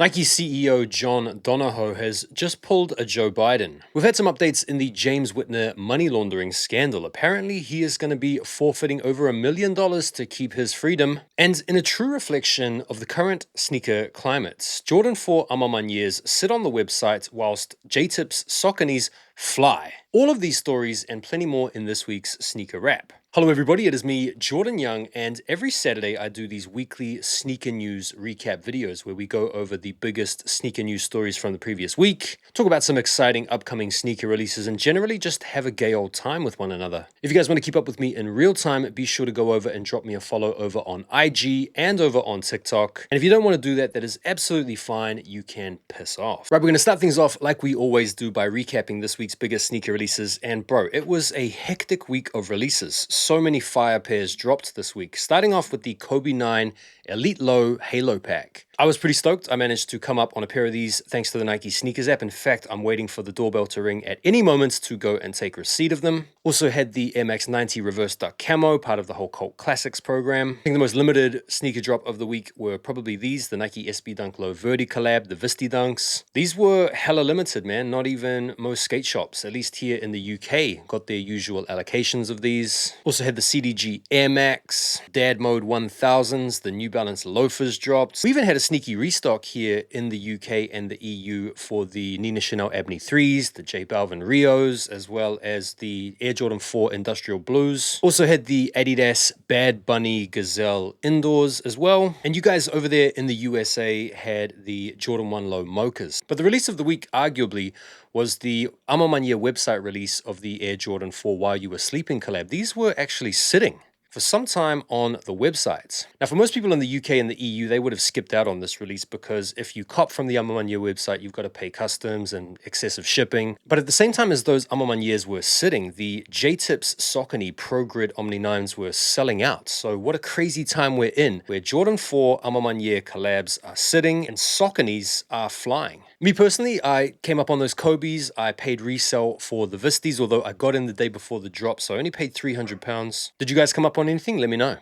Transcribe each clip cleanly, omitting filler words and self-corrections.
Nike CEO John Donahoe has just pulled a Joe Biden. We've had some updates in the James Whitner money laundering scandal. Apparently, he is going to be forfeiting over $1 million to keep his freedom. And in a true reflection of the current sneaker climate, Jordan 4 Amamanyers sit on the website whilst J-Tips Sauconys fly. All of these stories and plenty more in this week's Sneaker Wrap. Hello everybody, it is me, Jordan Young, and every Saturday I do these weekly sneaker news recap videos where we go over the biggest sneaker news stories from the previous week, talk about some exciting upcoming sneaker releases, and generally just have a gay old time with one another. If you guys want to keep up with me in real time, be sure to go over and drop me a follow over on IG and over on TikTok. And if you don't want to do that, that is absolutely fine, you can piss off. Right, we're going to start things off like we always do by recapping this week's biggest sneaker releases, and bro, it was a hectic week of releases. So many fire pairs dropped this week, starting off with the Kobe 9 Elite Low Halo Pack. I was pretty stoked. I managed to come up on a pair of these thanks to the Nike Sneakers app. In fact, I'm waiting for the doorbell to ring at any moment to go and take receipt of them. Also had the Air Max 90 Reverse Duck Camo, part of the whole Cult Classics program. I think the most limited sneaker drop of the week were probably these, the Nike SB Dunk Low Verdi collab, the Visti Dunks. These were hella limited, man. Not even most skate shops, at least here in the UK, got their usual allocations of these. Also had the CDG Air Max, Dad Mode 1000s, the New Balance loafers dropped. We even had a sneaky restock here in the UK and the EU for the Nina Chanel Abney 3s, the J Balvin Rios, as well as the Air Jordan 4 Industrial Blues. Also had the Adidas Bad Bunny Gazelle Indoors as well. And you guys over there in the USA had the Jordan 1 Low Mochas. But the release of the week, arguably, was the Amamanyer website release of the Air Jordan 4 While You Were Sleeping collab. These were actually sitting for some time on the website. Now, for most people in the UK and the EU, they would have skipped out on this release because if you cop from the Amamanyer website, you've got to pay customs and excessive shipping. But at the same time as those Amamanyers were sitting, the J-Tips Saucony Pro Grid Omni 9s were selling out. So what a crazy time we're in, where Jordan 4 Amamanyer collabs are sitting and Sauconys are flying. Me personally, I came up on those Kobe's. I paid resale for the Vistis, although I got in the day before the drop, so I only paid £300. Did you guys come up on anything? Let me know.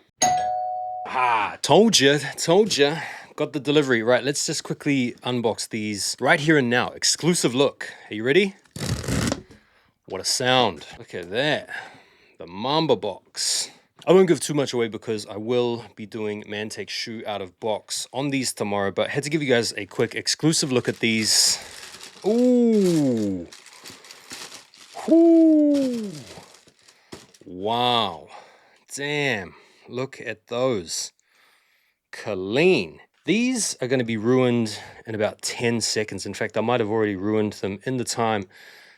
Told you. Got the delivery. Right, let's just quickly unbox these right here and now. Exclusive look. Are you ready? What a sound. Look at that. The Mamba box. I won't give too much away because I will be doing Man Take Shoe out of box on these tomorrow, but I had to give you guys a quick exclusive look at these. Ooh. Ooh. Wow. Damn. Look at those. Clean. These are going to be ruined in about 10 seconds. In fact, I might have already ruined them in the time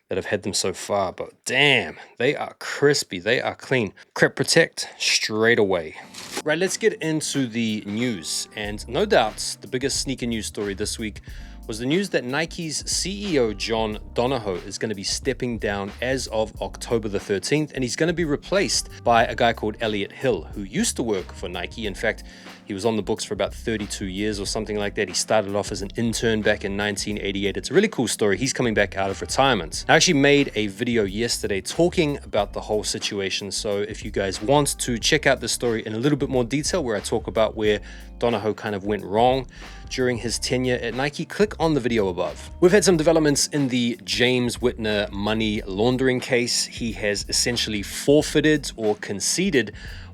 that I've had them so far, but damn, they are crispy, they are clean. Crep Protect straight away. Right, let's get into the news. And no doubt, the biggest sneaker news story this week was the news that Nike's CEO John Donahoe is going to be stepping down as of October the 13th, and he's going to be replaced by a guy called Elliot Hill, who used to work for Nike. In fact, he was on the books for about 32 years or something like that. He started off as an intern back in 1988. It's a really cool story. He's coming back out of retirement. I actually made a video yesterday talking about the whole situation. So if you guys want to check out the story in a little bit more detail, where I talk about where Donahoe kind of went wrong during his tenure at Nike, click on the video above. We've had some developments in the James Whitner money laundering case. He has essentially forfeited or conceded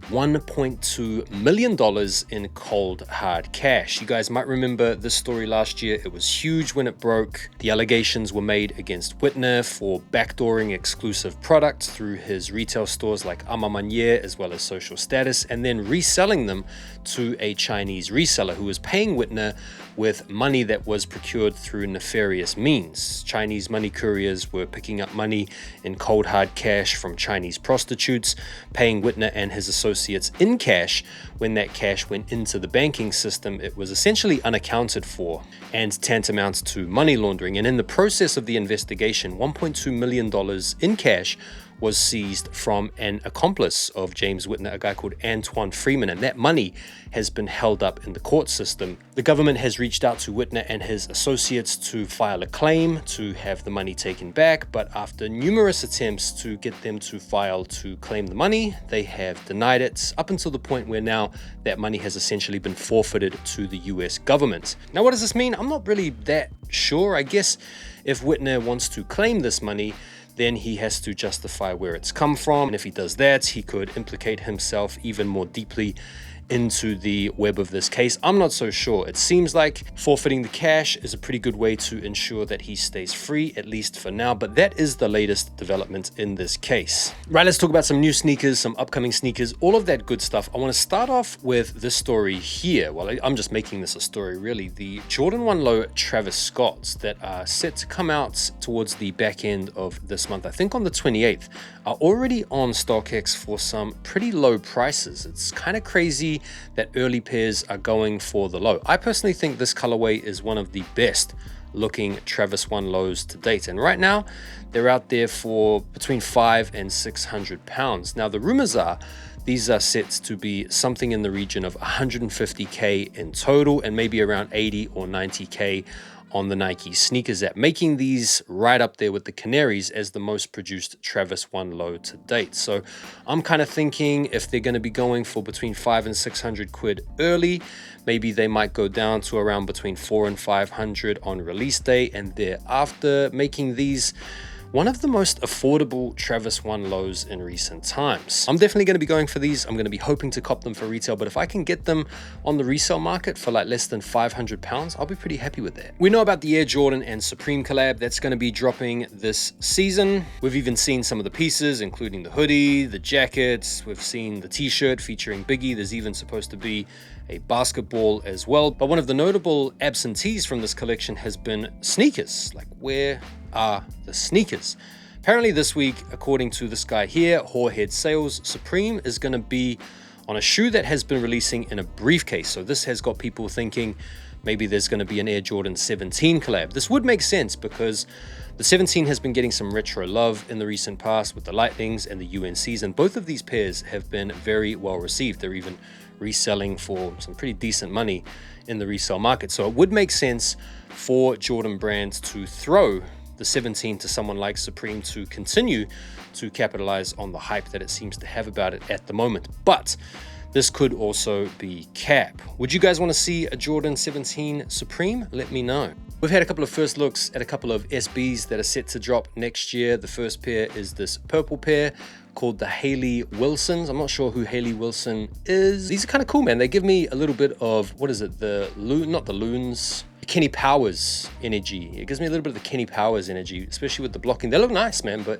$1.2 million in cold hard cash. You guys might remember this story last year. It was huge when it broke. The allegations were made against Whitner for backdooring exclusive products through his retail stores like Amamanyer as well as Social Status, and then reselling them to a Chinese reseller who was paying Whitner with money that was procured through nefarious means. Chinese money couriers were picking up money in cold hard cash from Chinese prostitutes, paying Whitner and his associates in cash. When that cash went into the banking system, it was essentially unaccounted for and tantamount to money laundering. And in the process of the investigation, $1.2 million in cash was seized from an accomplice of James Whitner, a guy called Antoine Freeman, and that money has been held up in the court system. The government has reached out to Whitner and his associates to file a claim to have the money taken back, but after numerous attempts to get them to file to claim the money, they have denied it, up until the point where now that money has essentially been forfeited to the US government. Now, what does this mean? I'm not really that sure. I guess if Whitner wants to claim this money, then he has to justify where it's come from. And if he does that, he could implicate himself even more deeply into the web of this case. I'm not so sure. It seems like forfeiting the cash is a pretty good way to ensure that he stays free, at least for now, but that is the latest development in this case. Right, let's talk about some new sneakers, some upcoming sneakers, all of that good stuff. I want to start off with this story here. Well, I'm just making this a story, really. The Jordan 1 Low Travis Scotts that are set to come out towards the back end of this month, I think on the 28th, are already on StockX for some pretty low prices. It's kind of crazy that early pairs are going for the low. I personally think this colorway is one of the best looking Travis 1 Lows to date, and right now they're out there for between £500 and £600. Now the rumors are these are set to be something in the region of 150k in total, and maybe around 80 or 90k on the Nike sneakers app, making these right up there with the Canaries as the most produced Travis 1 Low to date. So I'm kind of thinking if they're going to be going for between 500 and 600 quid early, maybe they might go down to around between 400 and 500 on release day, and thereafter making these one of the most affordable Travis 1 Lows in recent times. I'm definitely going to be going for these. I'm going to be hoping to cop them for retail, but if I can get them on the resale market for like less than £500, I'll be pretty happy with that. We know about the Air Jordan and Supreme collab that's going to be dropping this season. We've even seen some of the pieces, including the hoodie, the jackets. We've seen the t-shirt featuring Biggie. There's even supposed to be a basketball as well. But one of the notable absentees from this collection has been sneakers. Like, where are the sneakers? Apparently this week, according to this guy here, Whorehead Sales, Supreme is going to be on a shoe that has been releasing in a briefcase. So this has got people thinking maybe there's going to be an Air Jordan 17 collab. This would make sense because the 17 has been getting some retro love in the recent past with the Lightnings and the UNCs, and both of these pairs have been very well received. They're even reselling for some pretty decent money in the resale market. So it would make sense for Jordan brands to throw the 17 to someone like Supreme to continue to capitalize on the hype that it seems to have about it at the moment. But this could also be cap. Would you guys want to see a Jordan 17 Supreme? Let me know. We've had a couple of first looks at a couple of SBs that are set to drop next year. The first pair is this purple pair called the Haley Wilsons. I'm not sure who Haley Wilson is. These are kind of cool, man. They give me a little bit of, what is it? Not the Loons. Kenny Powers energy. It gives me a little bit of the Kenny Powers energy, especially with the blocking. They look nice, man, but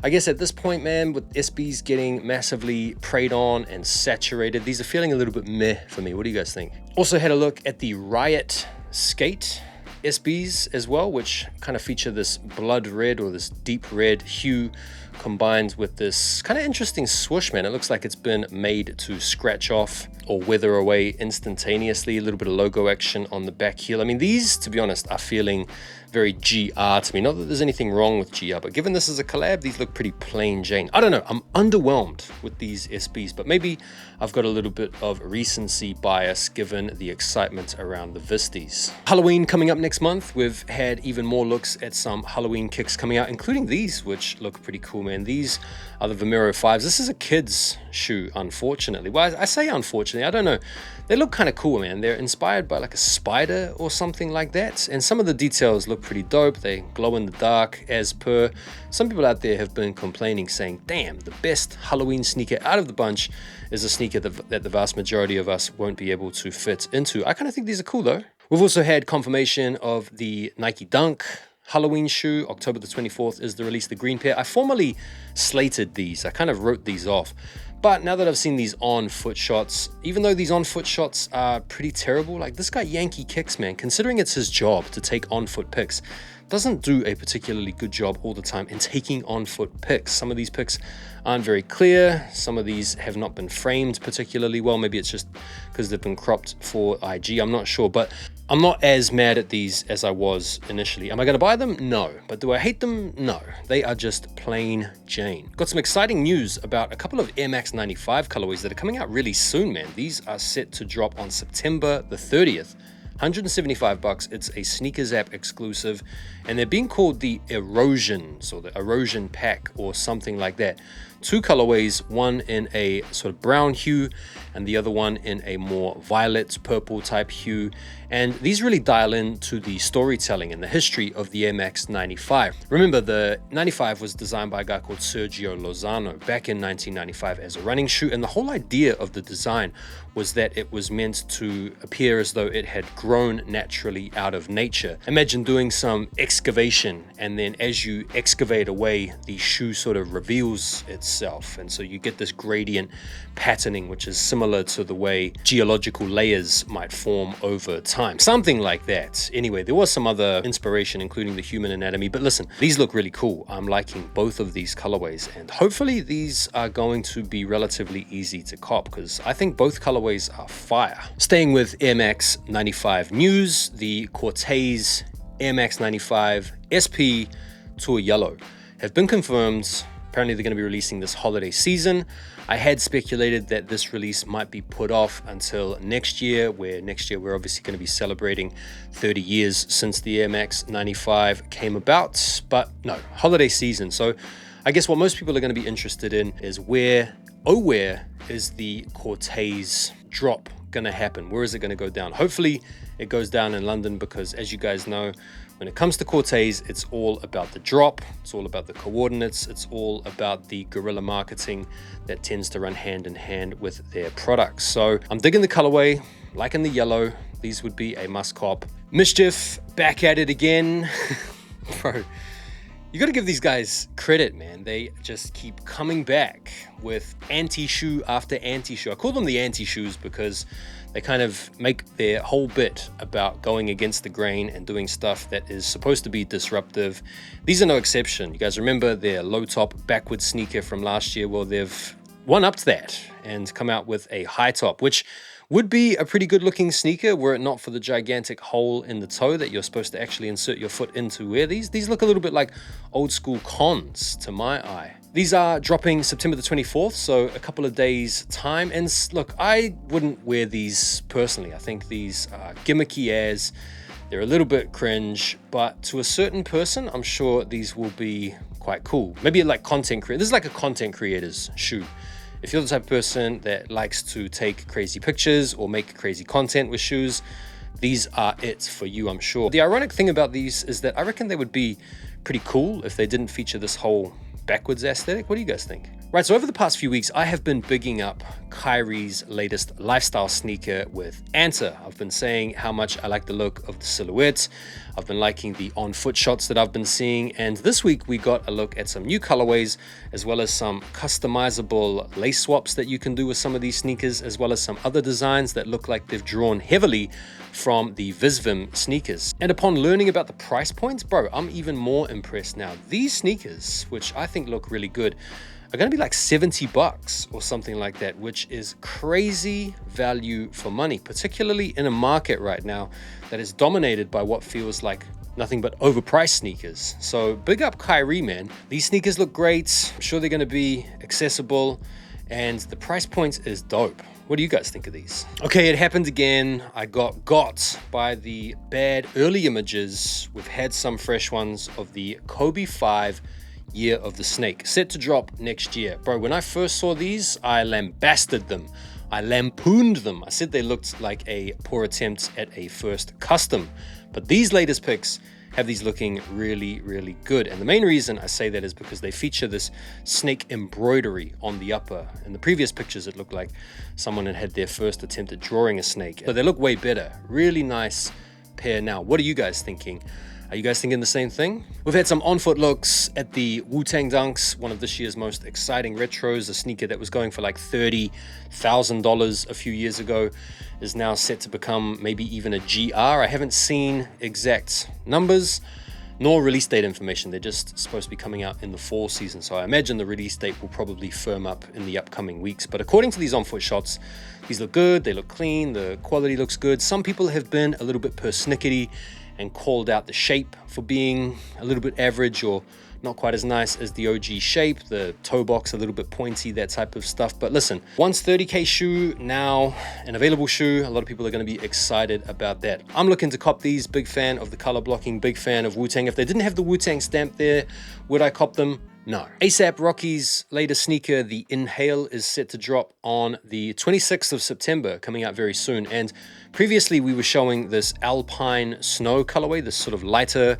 I guess at this point, man, with SBs getting massively preyed on and saturated, these are feeling a little bit meh for me. What do you guys think? Also had a look at the Riot Skate SBs as well, which kind of feature this blood red or this deep red hue combined with this kind of interesting swoosh, man. It looks like it's been made to scratch off or weather away instantaneously. A little bit of logo action on the back heel. I mean, these, to be honest, are feeling very GR to me. Not that there's anything wrong with GR, but given this is a collab, these look pretty plain Jane. I don't know, I'm underwhelmed with these SBs, but maybe I've got a little bit of recency bias given the excitement around the Visties. Halloween coming up next month. We've had even more looks at some Halloween kicks coming out, including these, which look pretty cool, man. These are the Vomero 5s. This is a kid's shoe, unfortunately. Well, I say unfortunately, I don't know. They look kind of cool, man. They're inspired by like a spider or something like that. And some of the details look pretty dope. They glow in the dark as per. Some people out there have been complaining, saying, damn, the best Halloween sneaker out of the bunch is a sneaker that the vast majority of us won't be able to fit into. I kind of think these are cool though. We've also had confirmation of the Nike Dunk Halloween shoe. October the 24th is the release, the green pair. I formally slated these. I kind of wrote these off But now that I've seen these on-foot shots, even though these on-foot shots are pretty terrible, like this guy Yankee Kicks, man, considering it's his job to take on-foot pics, doesn't do a particularly good job all the time in taking on-foot pics. Some of these pics aren't very clear. Some of these have not been framed particularly well. Maybe it's just because they've been cropped for IG. I'm not sure, but I'm not as mad at these as I was initially. Am I going to buy them? No. But do I hate them? No. They are just plain Jane. Got some exciting news about a couple of Air Max 95 colorways that are coming out really soon, man. These are set to drop on September the 30th. $175. It's a Sneakers app exclusive, and they're being called the Erosions or the Erosion Pack or something like that. Two colorways, one in a sort of brown hue and the other one in a more violet purple type hue. And these really dial in to the storytelling and the history of the Air Max 95. Remember, the 95 was designed by a guy called Sergio Lozano back in 1995 as a running shoe, and the whole idea of the design was that it was meant to appear as though it had grown naturally out of nature. Imagine doing some excavation, and then as you excavate away, the shoe sort of reveals itself, and so you get this gradient patterning, which is similar to the way geological layers might form over time, something like that. Anyway, there was some other inspiration, including the human anatomy, but listen, these look really cool. I'm liking both of these colorways, and hopefully these are going to be relatively easy to cop, because I think both colorways are fire. Staying with Air Max 95 news, the Corteiz Air Max 95 SP Tour Yellow have been confirmed. Apparently they're going to be releasing this holiday season. I had speculated that this release might be put off until next year, where next year we're obviously going to be celebrating 30 years since the Air Max 95 came about, but no, holiday season. So I guess what most people are going to be interested in is where is the Corteiz drop going to happen? Where is it going to go down? Hopefully it goes down in London, because as you guys know, when it comes to Corteiz, it's all about the drop, it's all about the coordinates, it's all about the guerrilla marketing that tends to run hand in hand with their products. So I'm digging the colorway, liking the yellow. These would be a must cop. mschf back at it again. Bro, you got to give these guys credit, man. They just keep coming back with anti-shoe after anti-shoe. I call them the anti-shoes because they kind of make their whole bit about going against the grain and doing stuff that is supposed to be disruptive. These are no exception. You guys remember their low top backward sneaker from last year? Well, they've one-upped that and come out with a high top, which would be a pretty good looking sneaker were it not for the gigantic hole in the toe that you're supposed to actually insert your foot into. Wear these look a little bit like old school cons to my eye. These are dropping September the 24th, so a couple of days time. And look, I wouldn't wear these personally. I think these are gimmicky as, they're a little bit cringe, but to a certain person, I'm sure these will be quite cool. Maybe like content creator. This is like a content creator's shoe. If you're the type of person that likes to take crazy pictures or make crazy content with shoes, these are it for you, I'm sure. The ironic thing about these is that I reckon they would be pretty cool if they didn't feature this whole backwards aesthetic. What do you guys think? Right, so over the past few weeks, I have been bigging up Kyries' latest lifestyle sneaker with Anta. I've been saying how much I like the look of the silhouette. I've been liking the on-foot shots that I've been seeing. And this week, we got a look at some new colorways, as well as some customizable lace swaps that you can do with some of these sneakers, as well as some other designs that look like they've drawn heavily from the Visvim sneakers. And upon learning about the price points, bro, I'm even more impressed now. These sneakers, which I think look really good, are going to be like $70 or something like that, which is crazy value for money, particularly in a market right now that is dominated by what feels like nothing but overpriced sneakers. So big up Kyrie, man. These sneakers look great. I'm sure they're going to be accessible, and the price point is dope. What do you guys think of these? Okay, it happened again. I got by the bad early images. We've had some fresh ones of the Kobe 5 Year of the Snake, set to drop next year. Bro, when I first saw these, I lambasted them. I lampooned them. I said they looked like a poor attempt at a first custom. But these latest pics have these looking really, really good. And the main reason I say that is because they feature this snake embroidery on the upper. In the previous pictures, it looked like someone had their first attempt at drawing a snake. So they look way better. Really nice pair now. What are you guys thinking? Are you guys thinking the same thing? We've had some on-foot looks at the Wu-Tang Dunks, one of this year's most exciting retros. A sneaker that was going for like $30,000 a few years ago is now set to become maybe even a GR. I haven't seen exact numbers nor release date information. They're just supposed to be coming out in the fall season, so I imagine the release date will probably firm up in the upcoming weeks. But according to these on-foot shots, these look good, they look clean, the quality looks good. Some people have been a little bit persnickety and called out the shape for being a little bit average or not quite as nice as the OG shape, the toe box a little bit pointy, that type of stuff. But listen, once 30K shoe, now an available shoe, a lot of people are going to be excited about that. I'm looking to cop these, big fan of the color blocking, big fan of Wu-Tang. If they didn't have the Wu-Tang stamp there, would I cop them? No. ASAP Rocky's latest sneaker, the Inghale, is set to drop on the 26th of September, coming out very soon. And previously we were showing this Alpine Snow colorway, this sort of lighter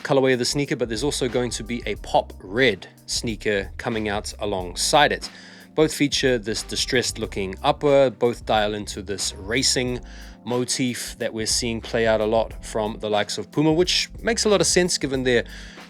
colorway of the sneaker, but there's also going to be a pop red sneaker coming out alongside it. Both feature this distressed looking upper, both dial into this racing motif that we're seeing play out a lot from the likes of Puma, which makes a lot of sense given their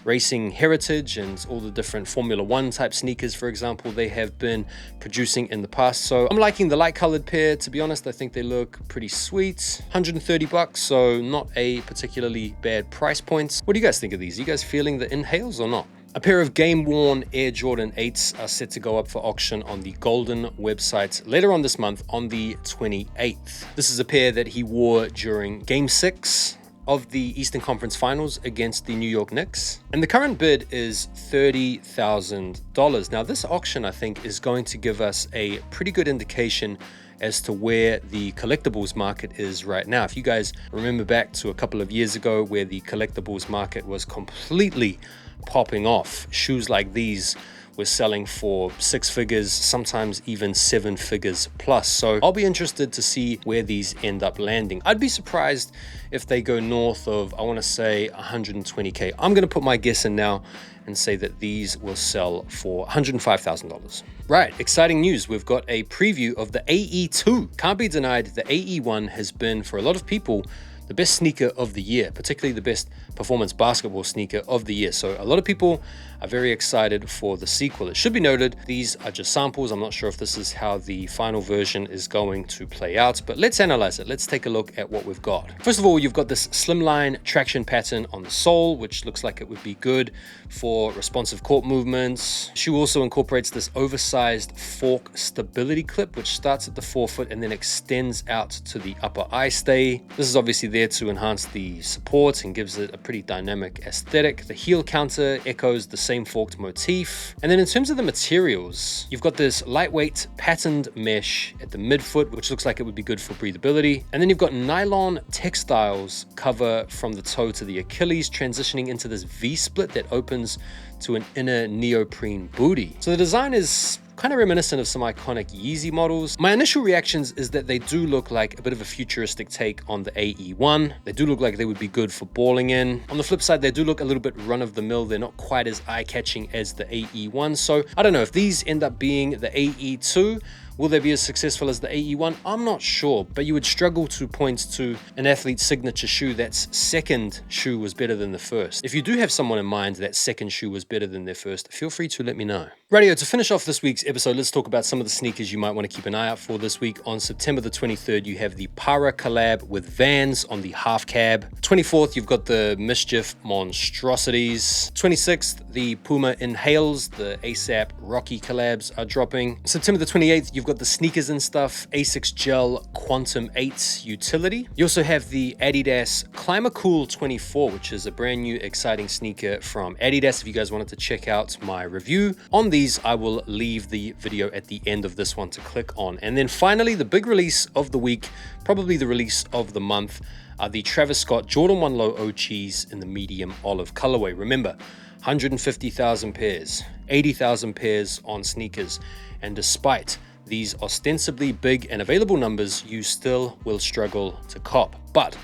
racing heritage and all the different Formula One type sneakers, for example, they have been producing in the past. So I'm liking the light colored pair, to be honest. I think they look pretty sweet. 130 bucks, so not a particularly bad price point. What do you guys think of these? Are you guys feeling the Inhales or not? A pair of game-worn Air Jordan 8s are set to go up for auction on the Golden website later on this month on the 28th. This is a pair that he wore during Game 6 of the Eastern Conference Finals against the New York Knicks. And the current bid is $30,000. Now, this auction, I think, is going to give us a pretty good indication as to where the collectibles market is right now. If you guys remember back to a couple of years ago where the collectibles market was completely popping off, shoes like these were selling for 6 figures, sometimes even 7 figures plus. So I'll be interested to see where these end up landing. I'd be surprised if they go north of, I want to say, 120K. I'm going to put my guess in now and say that these will sell for $105,000. Right, exciting news. We've got a preview of the AE2. Can't be denied, the AE1 has been, for a lot of people, the best sneaker of the year, particularly the best performance basketball sneaker of the year. So a lot of people are very excited for the sequel. It should be noted, these are just samples. I'm not sure if this is how the final version is going to play out, but let's analyze it. Let's take a look at what we've got. First of all, you've got this slimline traction pattern on the sole, which looks like it would be good for responsive court movements. The shoe also incorporates this oversized fork stability clip, which starts at the forefoot and then extends out to the upper eye stay. This is obviously there to enhance the support and gives it a pretty dynamic aesthetic. The heel counter echoes the same forked motif. And then in terms of the materials, you've got this lightweight patterned mesh at the midfoot, which looks like it would be good for breathability. And then you've got nylon textiles cover from the toe to the Achilles, transitioning into this V-split that opens to an inner neoprene booty. So the design is kind of reminiscent of some iconic Yeezy models. My initial reactions is that they do look like a bit of a futuristic take on the AE1. They do look like they would be good for balling in. On the flip side, they do look a little bit run-of-the-mill. They're not quite as eye-catching as the AE1. So I don't know if these end up being the AE2. Will they be as successful as the AE1? I'm not sure, but you would struggle to point to an athlete's signature shoe that's second shoe was better than the first. If you do have someone in mind that second shoe was better than their first, feel free to let me know. Radio, to finish off this week's episode, let's talk about some of the sneakers you might want to keep an eye out for this week. On September the 23rd, you have the Para collab with Vans on the half cab. 24th, you've got the mschf monstrosities. 26th, the Puma Inhales, the ASAP Rocky collabs are dropping. September the 28th, you've got the Sneakers and Stuff Asics Gel Quantum 8 utility. You also have the Adidas Climacool Cool 24, which is a brand new exciting sneaker from Adidas. If you guys wanted to check out my review on these, I will leave the video at the end of this one to click on. And then finally, the big release of the week, probably the release of the month, are the Travis Scott Jordan 1 Low OGs in the medium olive colorway. Remember, 150,000 pairs, 80,000 pairs on sneakers, and despite these ostensibly big and available numbers, you still will struggle to cop. But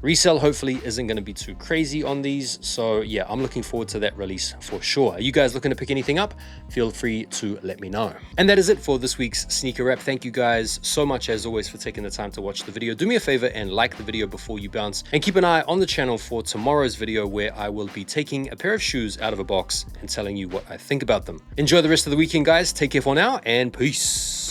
Resell hopefully isn't going to be too crazy on these. So yeah, I'm looking forward to that release for sure. Are you guys looking to pick anything up? Feel free to let me know. And that is it for this week's sneaker wrap. Thank you guys so much as always for taking the time to watch the video. Do me a favor and like the video before you bounce, and keep an eye on the channel for tomorrow's video where I will be taking a pair of shoes out of a box and telling you what I think about them. Enjoy the rest of the weekend, guys. Take care for now, and peace.